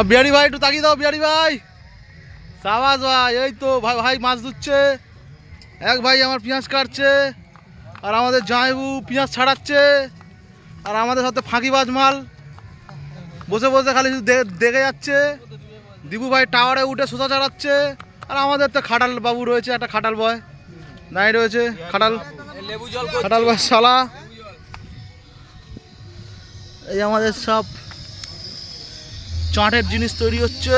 বিহারি ভাই একটু তাকিয়ে দাও, বিহারি ভাই। সাবাস ভাই, এই তো ভাই ভাই মাছ ধুচ্ছে, এক ভাই আমার পেঁয়াজ কাটছে, আর আমাদের জামাইবু পেঁয়াজ ছাড়াচ্ছে, আর আমাদের সাথে ফাঁকিবাজ মাল বসে বসে খালি দেখে যাচ্ছে। দিবু ভাই টাওয়ারে উঠে সোজা চালাচ্ছে, আর আমাদের তো খাটাল বাবু রয়েছে, একটা খাটাল বয় নাই রয়েছে, খাটাল খাটাল বয় শালা। এই আমাদের সব চাটের জিনিস তৈরি হচ্ছে।